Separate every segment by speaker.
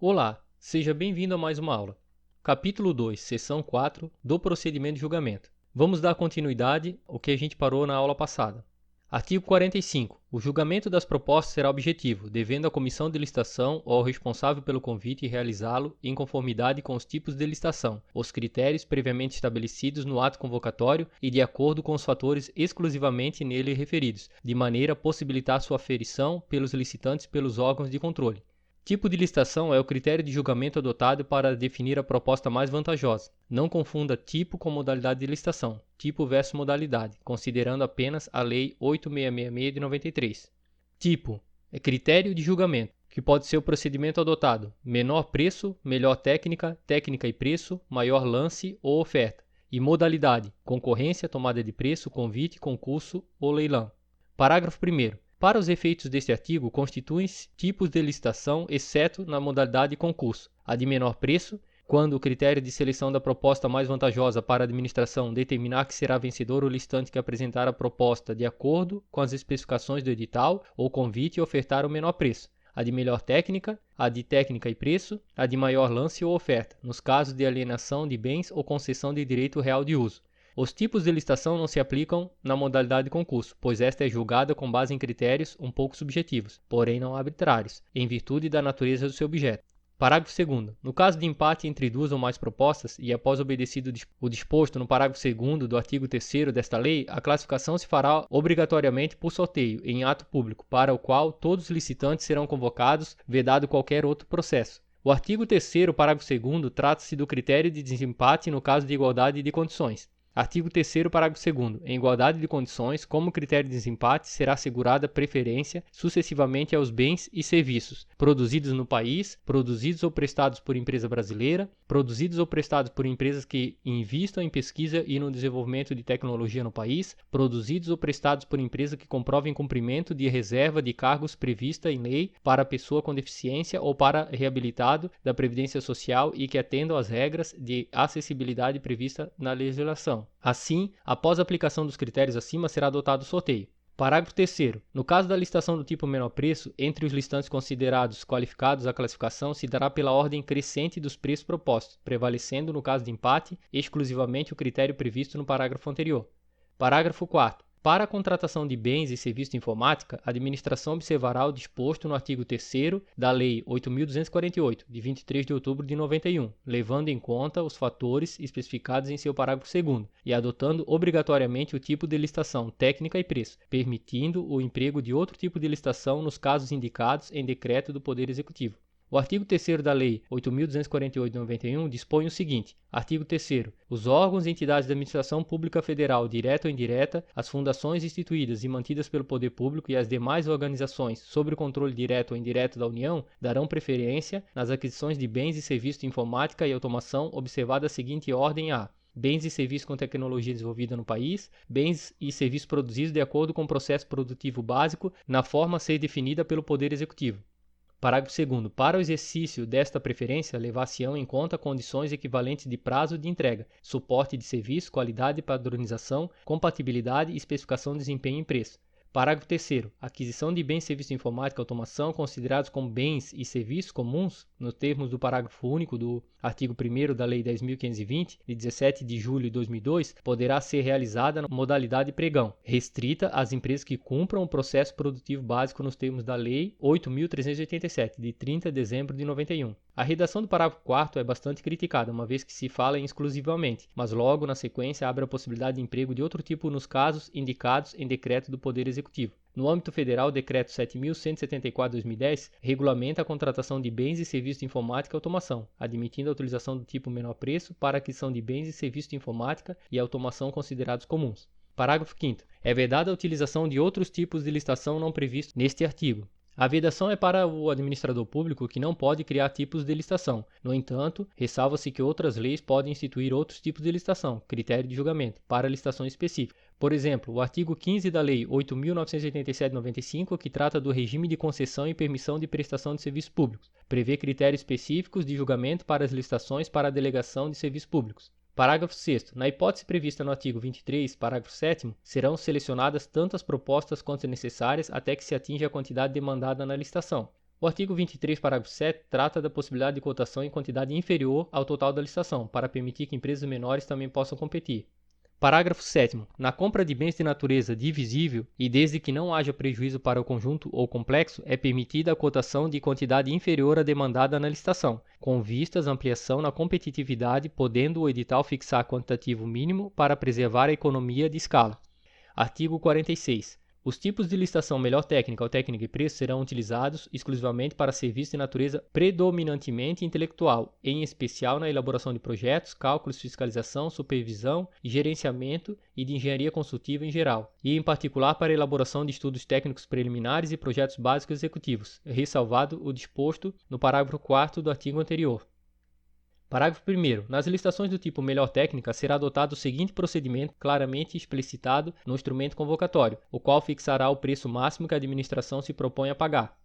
Speaker 1: Olá, seja bem-vindo a mais uma aula. Capítulo 2, Seção 4 do Procedimento de Julgamento. Vamos dar continuidade ao que a gente parou na aula passada. Artigo 45. O julgamento das propostas será objetivo, devendo a comissão de licitação ou ao responsável pelo convite realizá-lo em conformidade com os tipos de licitação, os critérios previamente estabelecidos no ato convocatório e de acordo com os fatores exclusivamente nele referidos, de maneira a possibilitar sua aferição pelos licitantes pelos órgãos de controle. Tipo de licitação é o critério de julgamento adotado para definir a proposta mais vantajosa. Não confunda tipo com modalidade de licitação, tipo versus modalidade, considerando apenas a Lei 8666 de 93. Tipo é critério de julgamento, que pode ser o procedimento adotado: menor preço, melhor técnica, técnica e preço, maior lance ou oferta. E modalidade: concorrência, tomada de preço, convite, concurso ou leilão. Parágrafo 1º. Para os efeitos deste artigo, constituem-se tipos de licitação, exceto na modalidade concurso: a de menor preço, quando o critério de seleção da proposta mais vantajosa para a administração determinar que será vencedor o licitante que apresentar a proposta de acordo com as especificações do edital ou convite e ofertar o menor preço; a de melhor técnica, a de técnica e preço, a de maior lance ou oferta, nos casos de alienação de bens ou concessão de direito real de uso. Os tipos de licitação não se aplicam na modalidade de concurso, pois esta é julgada com base em critérios um pouco subjetivos, porém não arbitrários, em virtude da natureza do seu objeto. Parágrafo 2º. No caso de empate entre duas ou mais propostas, e após obedecido o disposto no parágrafo 2º do artigo 3º desta lei, a classificação se fará obrigatoriamente por sorteio, em ato público, para o qual todos os licitantes serão convocados, vedado qualquer outro processo. O artigo 3º, parágrafo 2º, trata-se do critério de desempate no caso de igualdade de condições. Artigo 3º, parágrafo 2º. Em igualdade de condições, como critério de desempate, será assegurada preferência sucessivamente aos bens e serviços produzidos no país, produzidos ou prestados por empresa brasileira, produzidos ou prestados por empresas que investam em pesquisa e no desenvolvimento de tecnologia no país, produzidos ou prestados por empresa que comprovem cumprimento de reserva de cargos prevista em lei para pessoa com deficiência ou para reabilitado da Previdência Social e que atendam às regras de acessibilidade prevista na legislação. Assim, após a aplicação dos critérios acima, será adotado o sorteio. Parágrafo 3º. No caso da licitação do tipo menor preço, entre os licitantes considerados qualificados, a classificação se dará pela ordem crescente dos preços propostos, prevalecendo, no caso de empate, exclusivamente o critério previsto no parágrafo anterior. Parágrafo 4º. Para a contratação de bens e serviços de informática, a administração observará o disposto no artigo 3º da Lei 8.248, de 23 de outubro de 91, levando em conta os fatores especificados em seu parágrafo 2º e adotando obrigatoriamente o tipo de licitação, técnica e preço, permitindo o emprego de outro tipo de licitação nos casos indicados em decreto do Poder Executivo. O artigo 3º da Lei 8.248 de 91 dispõe o seguinte: artigo 3º. Os órgãos e entidades da administração pública federal, direta ou indireta, as fundações instituídas e mantidas pelo poder público e as demais organizações sob o controle direto ou indireto da União darão preferência nas aquisições de bens e serviços de informática e automação, observada a seguinte ordem a: bens e serviços com tecnologia desenvolvida no país, bens e serviços produzidos de acordo com o processo produtivo básico, na forma a ser definida pelo Poder Executivo. Parágrafo 2º. Para o exercício desta preferência, levar-se-ão em conta condições equivalentes de prazo de entrega, suporte de serviço, qualidade, padronização, compatibilidade, especificação, desempenho e preço. Parágrafo 3º. Aquisição de bens e serviços de informática e automação considerados como bens e serviços comuns, nos termos do parágrafo único do artigo 1º da Lei 10.520, de 17 de julho de 2002, poderá ser realizada na modalidade pregão, restrita às empresas que cumpram o processo produtivo básico nos termos da Lei 8.387, de 30 de dezembro de 91. A redação do parágrafo 4º é bastante criticada, uma vez que se fala em exclusivamente, mas logo na sequência abre a possibilidade de emprego de outro tipo nos casos indicados em decreto do Poder Executivo. No âmbito federal, o Decreto 7.174/2010 regulamenta a contratação de bens e serviços de informática e automação, admitindo a utilização do tipo menor preço para a aquisição de bens e serviços de informática e automação considerados comuns. Parágrafo 5º. É vedada a utilização de outros tipos de licitação não previstos neste artigo. A vedação é para o administrador público, que não pode criar tipos de licitação. No entanto, ressalva-se que outras leis podem instituir outros tipos de licitação, critério de julgamento, para licitação específica. Por exemplo, o artigo 15 da Lei 8.987/95, que trata do regime de concessão e permissão de prestação de serviços públicos, prevê critérios específicos de julgamento para as licitações para a delegação de serviços públicos. Parágrafo 6º. Na hipótese prevista no artigo 23, parágrafo 7º, serão selecionadas tantas propostas quanto necessárias até que se atinja a quantidade demandada na licitação. O artigo 23, parágrafo 7, trata da possibilidade de cotação em quantidade inferior ao total da licitação, para permitir que empresas menores também possam competir. Parágrafo 7º. Na compra de bens de natureza divisível e desde que não haja prejuízo para o conjunto ou complexo, é permitida a cotação de quantidade inferior à demandada na licitação, com vistas à ampliação na competitividade, podendo o edital fixar quantitativo mínimo para preservar a economia de escala. Artigo 46. Os tipos de licitação melhor técnica ou técnica e preço serão utilizados exclusivamente para serviços de natureza predominantemente intelectual, em especial na elaboração de projetos, cálculos, fiscalização, supervisão, gerenciamento e de engenharia consultiva em geral, e em particular para a elaboração de estudos técnicos preliminares e projetos básicos executivos, ressalvado o disposto no parágrafo 4º do artigo anterior. Parágrafo 1º. Nas licitações do tipo melhor técnica, será adotado o seguinte procedimento claramente explicitado no instrumento convocatório, o qual fixará o preço máximo que a administração se propõe a pagar.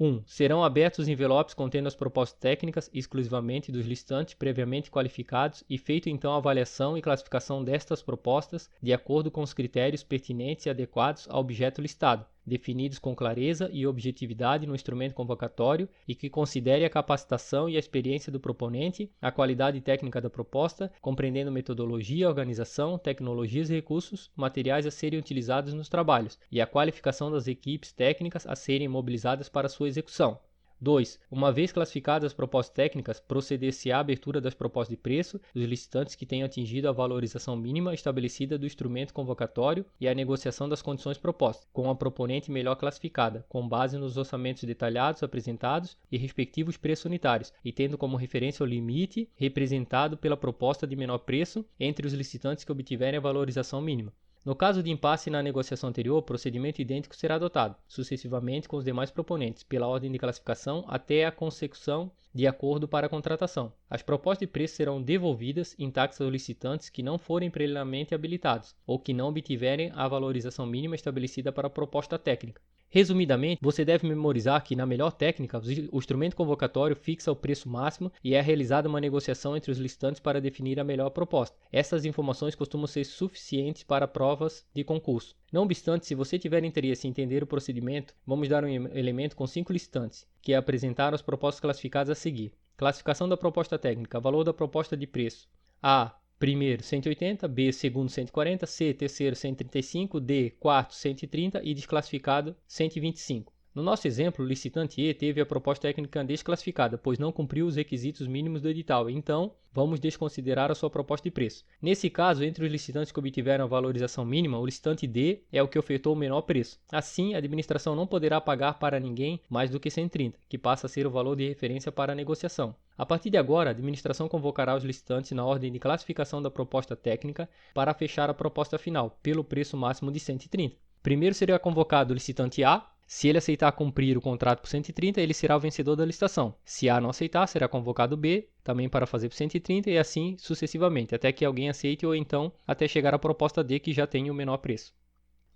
Speaker 1: 1. Serão abertos os envelopes contendo as propostas técnicas exclusivamente dos licitantes previamente qualificados e feito então a avaliação e classificação destas propostas de acordo com os critérios pertinentes e adequados ao objeto listado, definidos com clareza e objetividade no instrumento convocatório e que considere a capacitação e a experiência do proponente, a qualidade técnica da proposta, compreendendo metodologia, organização, tecnologias e recursos materiais a serem utilizados nos trabalhos, e a qualificação das equipes técnicas a serem mobilizadas para sua execução. 2. Uma vez classificadas as propostas técnicas, proceder-se-á à abertura das propostas de preço dos licitantes que tenham atingido a valorização mínima estabelecida do instrumento convocatório e à negociação das condições propostas, com a proponente melhor classificada, com base nos orçamentos detalhados apresentados e respectivos preços unitários, e tendo como referência o limite representado pela proposta de menor preço entre os licitantes que obtiverem a valorização mínima. No caso de impasse na negociação anterior, procedimento idêntico será adotado, sucessivamente com os demais proponentes, pela ordem de classificação até a consecução de acordo para a contratação. As propostas de preço serão devolvidas intactas aos licitantes que não forem preliminarmente habilitados ou que não obtiverem a valorização mínima estabelecida para a proposta técnica. Resumidamente, você deve memorizar que, na melhor técnica, o instrumento convocatório fixa o preço máximo e é realizada uma negociação entre os licitantes para definir a melhor proposta. Essas informações costumam ser suficientes para provas de concurso. Não obstante, se você tiver interesse em entender o procedimento, vamos dar um elemento com 5 licitantes, que apresentaram as propostas classificadas a seguir. Classificação da proposta técnica, valor da proposta de preço. A. Primeiro, 180, B, segundo, 140, C, terceiro, 135, D, quarto, 130 e desclassificado, 125. No nosso exemplo, o licitante E teve a proposta técnica desclassificada, pois não cumpriu os requisitos mínimos do edital, então vamos desconsiderar a sua proposta de preço. Nesse caso, entre os licitantes que obtiveram a valorização mínima, o licitante D é o que ofertou o menor preço. Assim, a administração não poderá pagar para ninguém mais do que 130, que passa a ser o valor de referência para a negociação. A partir de agora, a administração convocará os licitantes na ordem de classificação da proposta técnica para fechar a proposta final, pelo preço máximo de 130. Primeiro será convocado o licitante A. Se ele aceitar cumprir o contrato por 130, ele será o vencedor da licitação. Se A não aceitar, será convocado B, também para fazer por 130 e assim sucessivamente, até que alguém aceite ou então até chegar à proposta D que já tem o menor preço.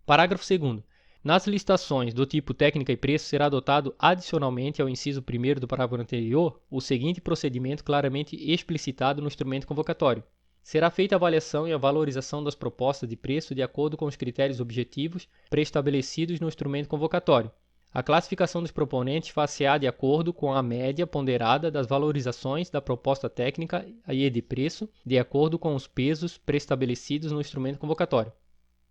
Speaker 1: Parágrafo 2º. Nas licitações do tipo técnica e preço será adotado adicionalmente ao inciso 1º do parágrafo anterior o seguinte procedimento claramente explicitado no instrumento convocatório. Será feita a avaliação e a valorização das propostas de preço de acordo com os critérios objetivos pré-estabelecidos no instrumento convocatório. A classificação dos proponentes far-se-á de acordo com a média ponderada das valorizações da proposta técnica e de preço, de acordo com os pesos pré-estabelecidos no instrumento convocatório.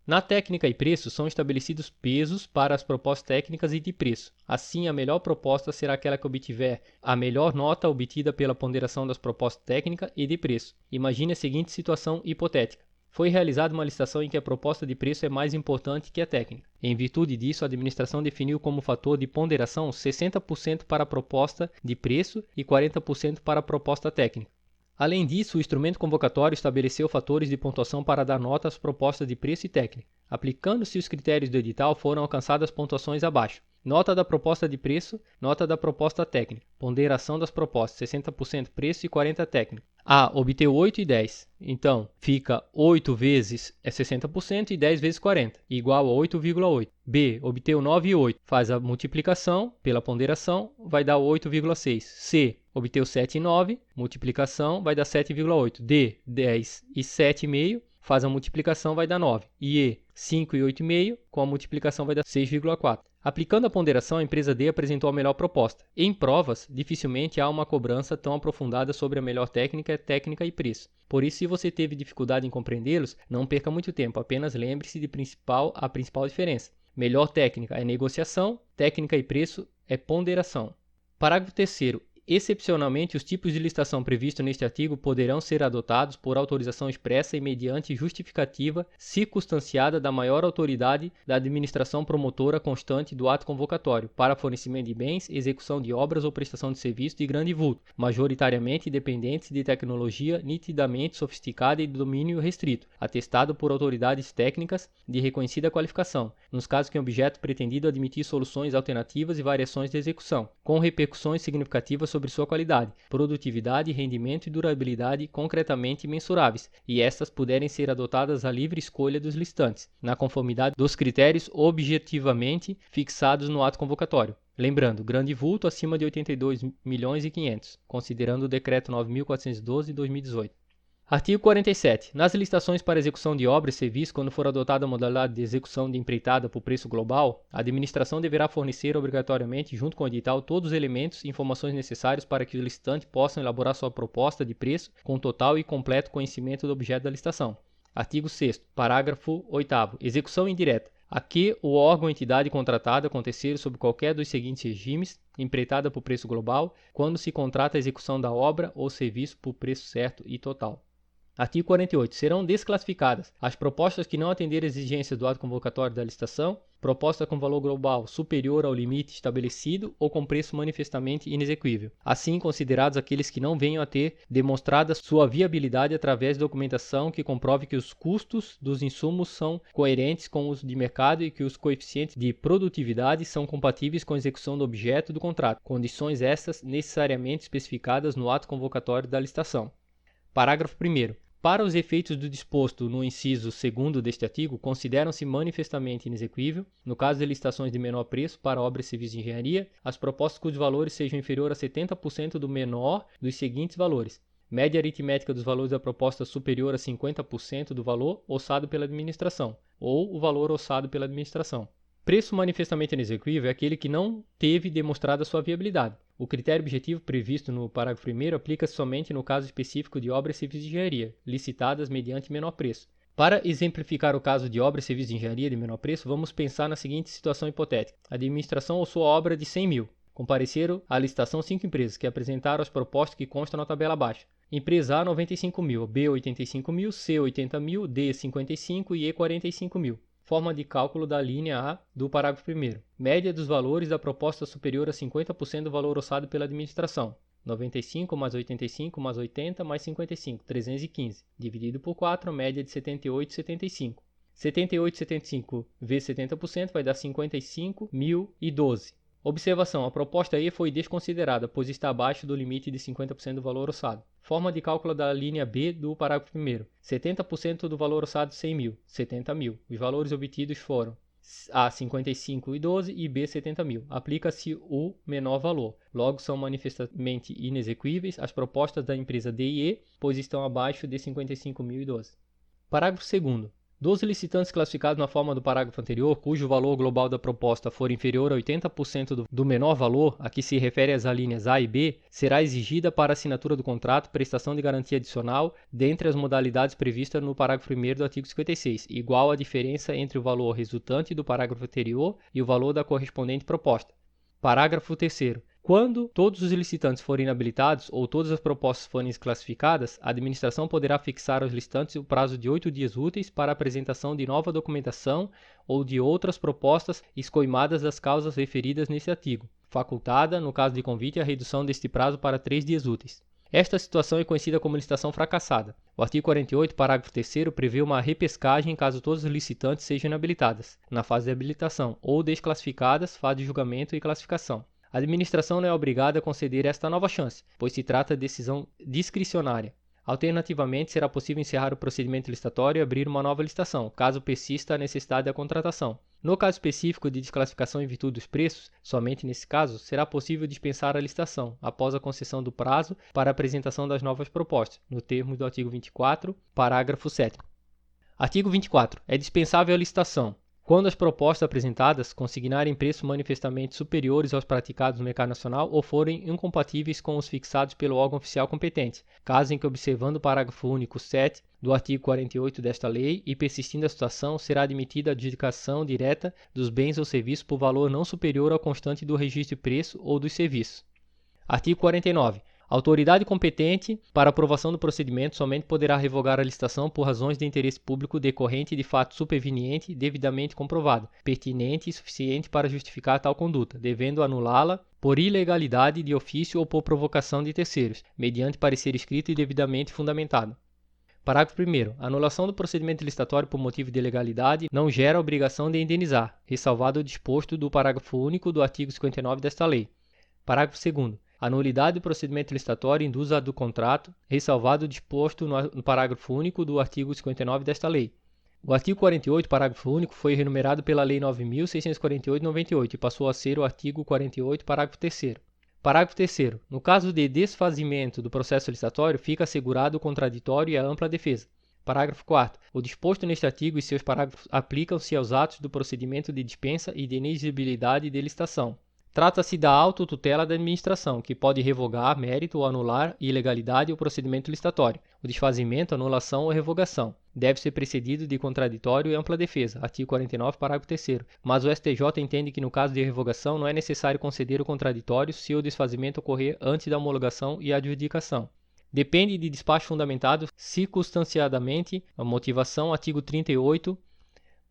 Speaker 1: Na técnica e preço são estabelecidos pesos para as propostas técnicas e de preço. Assim, a melhor proposta será aquela que obtiver a melhor nota obtida pela ponderação das propostas técnica e de preço. Imagine a seguinte situação hipotética. Foi realizada uma licitação em que a proposta de preço é mais importante que a técnica. Em virtude disso, a administração definiu como fator de ponderação 60% para a proposta de preço e 40% para a proposta técnica. Além disso, o instrumento convocatório estabeleceu fatores de pontuação para dar nota às propostas de preço e técnica. Aplicando-se os critérios do edital, foram alcançadas pontuações abaixo. Nota da proposta de preço, nota da proposta técnica. Ponderação das propostas, 60% preço e 40% técnica. A obteve 8 e 10. Então, fica 8 vezes 60% e 10 vezes 40, igual a 8,8. B obteve 9 e 8. Faz a multiplicação pela ponderação, vai dar 8,6. C obteve 7 e 9. Multiplicação vai dar 7,8. D, 10 e 7,5. faz a multiplicação, vai dar 9. E E, 5 e 8,5, com a multiplicação vai dar 6,4. Aplicando a ponderação, a empresa D apresentou a melhor proposta. Em provas, dificilmente há uma cobrança tão aprofundada sobre a melhor técnica e preço. Por isso, se você teve dificuldade em compreendê-los, não perca muito tempo, apenas lembre-se de a principal diferença. Melhor técnica é negociação, técnica e preço é ponderação. Parágrafo 3º. Excepcionalmente, os tipos de licitação previstos neste artigo poderão ser adotados por autorização expressa e mediante justificativa circunstanciada da maior autoridade da administração promotora constante do ato convocatório para fornecimento de bens, execução de obras ou prestação de serviço de grande vulto, majoritariamente dependentes de tecnologia nitidamente sofisticada e de domínio restrito, atestado por autoridades técnicas de reconhecida qualificação, nos casos que o objeto pretendido admitir soluções alternativas e variações de execução, com repercussões significativas sobre sua qualidade, produtividade, rendimento e durabilidade concretamente mensuráveis, e estas puderem ser adotadas à livre escolha dos licitantes, na conformidade dos critérios objetivamente fixados no ato convocatório. Lembrando, grande vulto acima de 82.500.000, considerando o Decreto 9.412 de 2018. Artigo 47. Nas licitações para execução de obras e serviços, quando for adotada a modalidade de execução de empreitada por preço global, a administração deverá fornecer obrigatoriamente, junto com o edital, todos os elementos e informações necessários para que os licitantes possam elaborar sua proposta de preço com total e completo conhecimento do objeto da licitação. Artigo 6º. Parágrafo 8º. Execução indireta. A que o órgão ou entidade contratada acontecer sob qualquer dos seguintes regimes: empreitada por preço global, quando se contrata a execução da obra ou serviço por preço certo e total. Artigo 48. Serão desclassificadas as propostas que não atenderem às exigências do ato convocatório da licitação, proposta com valor global superior ao limite estabelecido ou com preço manifestamente inexequível. Assim, considerados aqueles que não venham a ter demonstrada sua viabilidade através de documentação que comprove que os custos dos insumos são coerentes com os de mercado e que os coeficientes de produtividade são compatíveis com a execução do objeto do contrato, condições estas necessariamente especificadas no ato convocatório da licitação. Parágrafo 1º. Para os efeitos do disposto no inciso 2º deste artigo, consideram-se manifestamente inexequível, no caso de licitações de menor preço para obras e serviços de engenharia, as propostas cujos valores sejam inferiores a 70% do menor dos seguintes valores: média aritmética dos valores da proposta superior a 50% do valor orçado pela administração, ou o valor orçado pela administração. Preço manifestamente inexequível é aquele que não teve demonstrada sua viabilidade. O critério objetivo previsto no parágrafo 1º aplica-se somente no caso específico de obras e serviços de engenharia, licitadas mediante menor preço. Para exemplificar o caso de obras e serviços de engenharia de menor preço, vamos pensar na seguinte situação hipotética. A administração orçou a obra de 100.000. Compareceram à licitação 5 empresas, que apresentaram as propostas que constam na tabela abaixo. Empresa A, 95.000, B, 85.000, C, 80.000, D, 55.000 e E, 45.000. Forma de cálculo da linha A do parágrafo 1º. Média dos valores da proposta superior a 50% do valor orçado pela administração. 95 mais 85 mais 80 mais 55, 315. Dividido por 4, média de 78,75. 78,75 vezes 70% vai dar 55.012. Observação: a proposta E foi desconsiderada, pois está abaixo do limite de 50% do valor orçado. Forma de cálculo da linha B do parágrafo 1º. 70% do valor orçado 100.000, 70.000. Os valores obtidos foram A 55,12 e B 70.000. Aplica-se o menor valor. Logo, são manifestamente inexequíveis as propostas da empresa D e E, pois estão abaixo de 55.012. Parágrafo 2º. Dos licitantes classificados na forma do parágrafo anterior, cujo valor global da proposta for inferior a 80% do menor valor, a que se refere às alíneas A e B, será exigida para a assinatura do contrato prestação de garantia adicional, dentre as modalidades previstas no parágrafo 1º do artigo 56, igual à diferença entre o valor resultante do parágrafo anterior e o valor da correspondente proposta. Parágrafo 3º. Quando todos os licitantes forem inabilitados ou todas as propostas forem desclassificadas, a administração poderá fixar aos licitantes o prazo de 8 dias úteis para a apresentação de nova documentação ou de outras propostas escoimadas das causas referidas nesse artigo, facultada, no caso de convite, a redução deste prazo para 3 dias úteis. Esta situação é conhecida como licitação fracassada. O artigo 48, parágrafo 3º, prevê uma repescagem caso todos os licitantes sejam inabilitadas, na fase de habilitação, ou desclassificadas, fase de julgamento e classificação. A administração não é obrigada a conceder esta nova chance, pois se trata de decisão discricionária. Alternativamente, será possível encerrar o procedimento licitatório e abrir uma nova licitação, caso persista a necessidade da contratação. No caso específico de desclassificação em virtude dos preços, somente nesse caso, será possível dispensar a licitação, após a concessão do prazo para a apresentação das novas propostas, no termo do artigo 24, parágrafo 7º. Artigo 24. É dispensável a licitação quando as propostas apresentadas consignarem preços manifestamente superiores aos praticados no mercado nacional ou forem incompatíveis com os fixados pelo órgão oficial competente, caso em que, observando o parágrafo único 7 do artigo 48 desta lei e persistindo a situação, será admitida a adjudicação direta dos bens ou serviços por valor não superior ao constante do registro de preço ou dos serviços. Artigo 49. A autoridade competente para aprovação do procedimento somente poderá revogar a licitação por razões de interesse público decorrente de fato superveniente devidamente comprovado, pertinente e suficiente para justificar tal conduta, devendo anulá-la por ilegalidade de ofício ou por provocação de terceiros, mediante parecer escrito e devidamente fundamentado. Parágrafo 1º. A anulação do procedimento licitatório por motivo de ilegalidade não gera obrigação de indenizar, ressalvado o disposto do parágrafo único do artigo 59 desta lei. Parágrafo 2º. A nulidade do procedimento licitatório induz a do contrato, ressalvado o disposto no parágrafo único do artigo 59 desta lei. O artigo 48, parágrafo único, foi renumerado pela Lei 9.648/98 e passou a ser o artigo 48, parágrafo 3º. Parágrafo 3º. No caso de desfazimento do processo licitatório, fica assegurado o contraditório e a ampla defesa. Parágrafo 4º. O disposto neste artigo e seus parágrafos aplicam-se aos atos do procedimento de dispensa e de inexigibilidade de licitação. Trata-se da autotutela da administração, que pode revogar, mérito ou anular ilegalidade ou procedimento licitatório. O desfazimento, anulação ou revogação deve ser precedido de contraditório e ampla defesa, artigo 49, parágrafo 3º. Mas o STJ entende que no caso de revogação não é necessário conceder o contraditório se o desfazimento ocorrer antes da homologação e adjudicação. Depende de despacho fundamentado circunstanciadamente a motivação, artigo 38,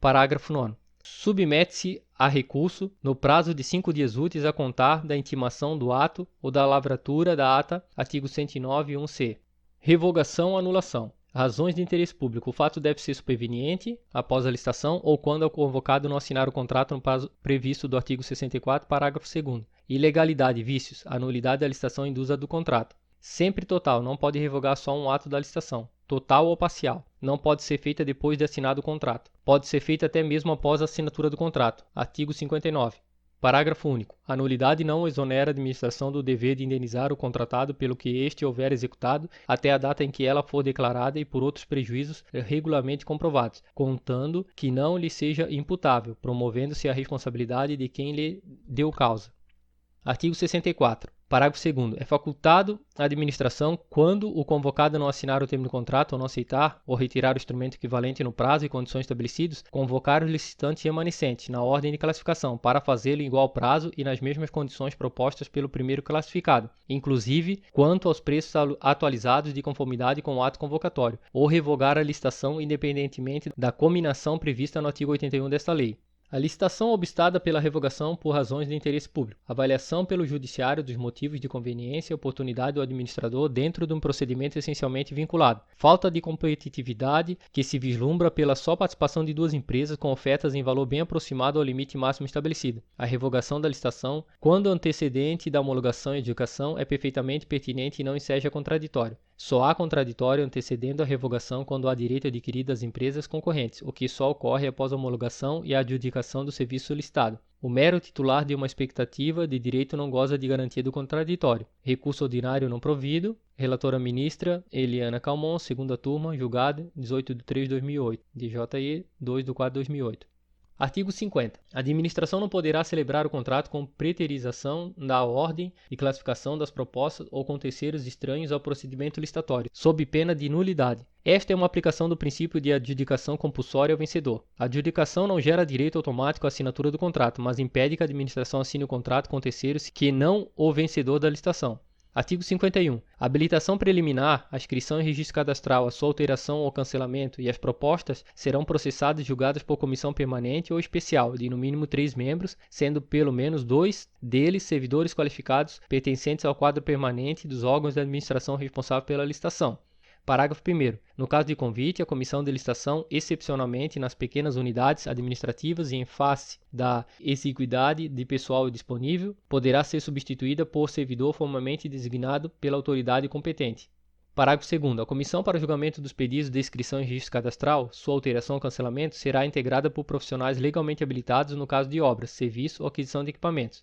Speaker 1: parágrafo 9º. Submete-se a recurso no prazo de 5 dias úteis a contar da intimação do ato ou da lavratura da ata, artigo 109, 1c. Revogação, anulação. Razões de interesse público. O fato deve ser superveniente após a licitação ou quando o convocado não assinar o contrato no prazo previsto do artigo 64, parágrafo 2º. Ilegalidade, vícios. A nulidade da licitação induz a do contrato. Sempre total, não pode revogar só um ato da licitação. Total ou parcial. Não pode ser feita depois de assinado o contrato. Pode ser feita até mesmo após a assinatura do contrato. Artigo 59. Parágrafo único. A nulidade não exonera a administração do dever de indenizar o contratado pelo que este houver executado até a data em que ela for declarada e por outros prejuízos regularmente comprovados, contando que não lhe seja imputável, promovendo-se a responsabilidade de quem lhe deu causa. Artigo 64. Parágrafo 2º. É facultado à administração, quando o convocado não assinar o termo do contrato ou não aceitar ou retirar o instrumento equivalente no prazo e condições estabelecidos, convocar os licitantes remanescentes na ordem de classificação para fazê-lo em igual prazo e nas mesmas condições propostas pelo primeiro classificado, inclusive quanto aos preços atualizados de conformidade com o ato convocatório, ou revogar a licitação independentemente da cominação prevista no artigo 81 desta lei. A licitação obstada pela revogação por razões de interesse público. Avaliação pelo judiciário dos motivos de conveniência e oportunidade do administrador dentro de um procedimento essencialmente vinculado. Falta de competitividade que se vislumbra pela só participação de duas empresas com ofertas em valor bem aproximado ao limite máximo estabelecido. A revogação da licitação, quando antecedente da homologação e adjudicação, é perfeitamente pertinente e não enseja contraditório. Só há contraditório antecedendo a revogação quando há direito adquirido às empresas concorrentes, o que só ocorre após a homologação e a adjudicação do serviço solicitado. O mero titular de uma expectativa de direito não goza de garantia do contraditório. Recurso ordinário não provido. Relatora ministra Eliana Calmon, segunda turma, julgado 18/3/2008, DJE 2/4/2008. Artigo 50. A administração não poderá celebrar o contrato com preterização da ordem de classificação das propostas ou com terceiros estranhos ao procedimento licitatório, sob pena de nulidade. Esta é uma aplicação do princípio de adjudicação compulsória ao vencedor. A adjudicação não gera direito automático à assinatura do contrato, mas impede que a administração assine o contrato com terceiros que não o vencedor da licitação. Artigo 51. A habilitação preliminar, a inscrição em registro cadastral, a sua alteração ou cancelamento e as propostas serão processadas e julgadas por comissão permanente ou especial, de no mínimo 3 membros, sendo pelo menos 2 deles servidores qualificados pertencentes ao quadro permanente dos órgãos da administração responsável pela licitação. Parágrafo 1º. No caso de convite, a comissão de licitação, excepcionalmente nas pequenas unidades administrativas e em face da exiguidade de pessoal disponível, poderá ser substituída por servidor formalmente designado pela autoridade competente. Parágrafo 2º. A comissão para julgamento dos pedidos de inscrição em registro cadastral, sua alteração ou cancelamento, será integrada por profissionais legalmente habilitados no caso de obras, serviço ou aquisição de equipamentos.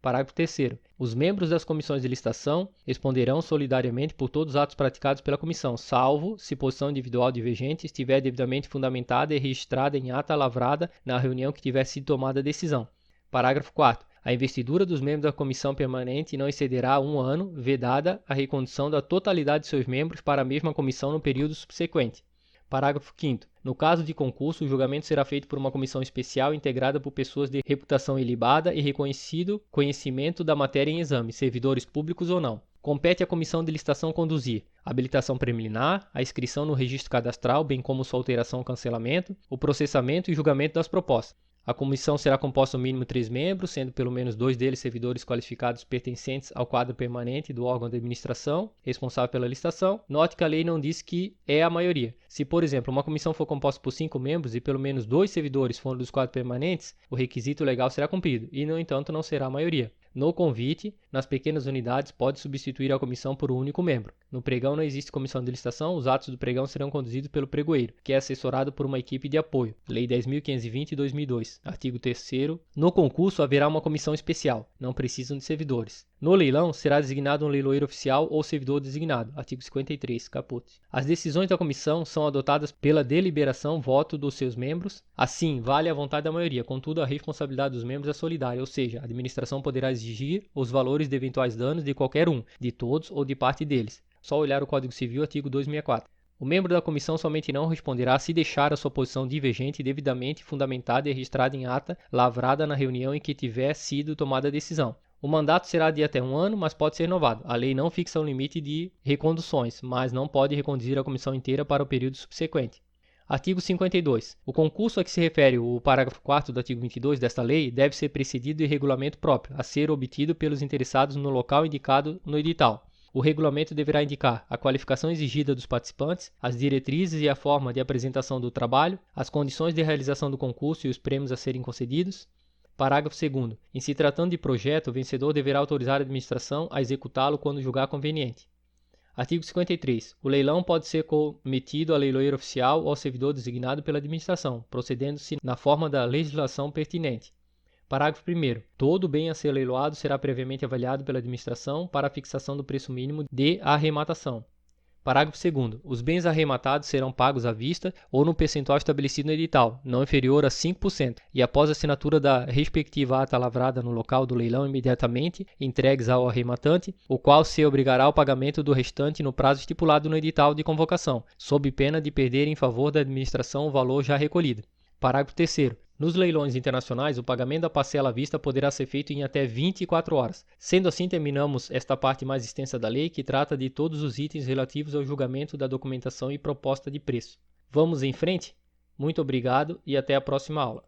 Speaker 1: Parágrafo 3º. Os membros das comissões de licitação responderão solidariamente por todos os atos praticados pela comissão, salvo se posição individual divergente estiver devidamente fundamentada e registrada em ata lavrada na reunião que tiver sido tomada a decisão. Parágrafo 4º. A investidura dos membros da comissão permanente não excederá 1 ano, vedada a recondução da totalidade de seus membros para a mesma comissão no período subsequente. Parágrafo 5º. No caso de concurso, o julgamento será feito por uma comissão especial integrada por pessoas de reputação ilibada e reconhecido conhecimento da matéria em exame, servidores públicos ou não. Compete à comissão de licitação conduzir a habilitação preliminar, a inscrição no registro cadastral, bem como sua alteração ou cancelamento, o processamento e julgamento das propostas. A comissão será composta no mínimo 3 membros, sendo pelo menos 2 deles servidores qualificados pertencentes ao quadro permanente do órgão de administração responsável pela licitação. Note que a lei não diz que é a maioria. Se, por exemplo, uma comissão for composta por 5 membros e pelo menos 2 servidores forem dos quadros permanentes, o requisito legal será cumprido e, no entanto, não será a maioria. No convite, nas pequenas unidades, pode substituir a comissão por um único membro. No pregão não existe comissão de licitação, os atos do pregão serão conduzidos pelo pregoeiro, que é assessorado por uma equipe de apoio. Lei 10.520 de 2002, artigo 3º. No concurso haverá uma comissão especial, não precisam de servidores. No leilão, será designado um leiloeiro oficial ou servidor designado, artigo 53, caput. As decisões da comissão são adotadas pela deliberação, voto dos seus membros. Assim, vale a vontade da maioria, contudo a responsabilidade dos membros é solidária, ou seja, a administração poderá exigir os valores de eventuais danos de qualquer um, de todos ou de parte deles. Só olhar o Código Civil, artigo 264. O membro da comissão somente não responderá se deixar a sua posição divergente devidamente fundamentada e registrada em ata lavrada na reunião em que tiver sido tomada a decisão. O mandato será de até 1 ano, mas pode ser renovado. A lei não fixa um limite de reconduções, mas não pode reconduzir a comissão inteira para o período subsequente. Artigo 52. O concurso a que se refere o parágrafo 4º do artigo 22 desta lei deve ser precedido de regulamento próprio, a ser obtido pelos interessados no local indicado no edital. O regulamento deverá indicar a qualificação exigida dos participantes, as diretrizes e a forma de apresentação do trabalho, as condições de realização do concurso e os prêmios a serem concedidos. Parágrafo 2º. Em se tratando de projeto, o vencedor deverá autorizar a administração a executá-lo quando julgar conveniente. Artigo 53. O leilão pode ser cometido a leiloeiro oficial ou ao servidor designado pela administração, procedendo-se na forma da legislação pertinente. Parágrafo 1º. Todo bem a ser leiloado será previamente avaliado pela administração para a fixação do preço mínimo de arrematação. Parágrafo 2º. Os bens arrematados serão pagos à vista ou no percentual estabelecido no edital, não inferior a 5%, e após a assinatura da respectiva ata lavrada no local do leilão imediatamente entregues ao arrematante, o qual se obrigará ao pagamento do restante no prazo estipulado no edital de convocação, sob pena de perder em favor da administração o valor já recolhido. Parágrafo 3º. Nos leilões internacionais, o pagamento da parcela à vista poderá ser feito em até 24 horas. Sendo assim, terminamos esta parte mais extensa da lei, que trata de todos os itens relativos ao julgamento da documentação e proposta de preço. Vamos em frente? Muito obrigado e até a próxima aula.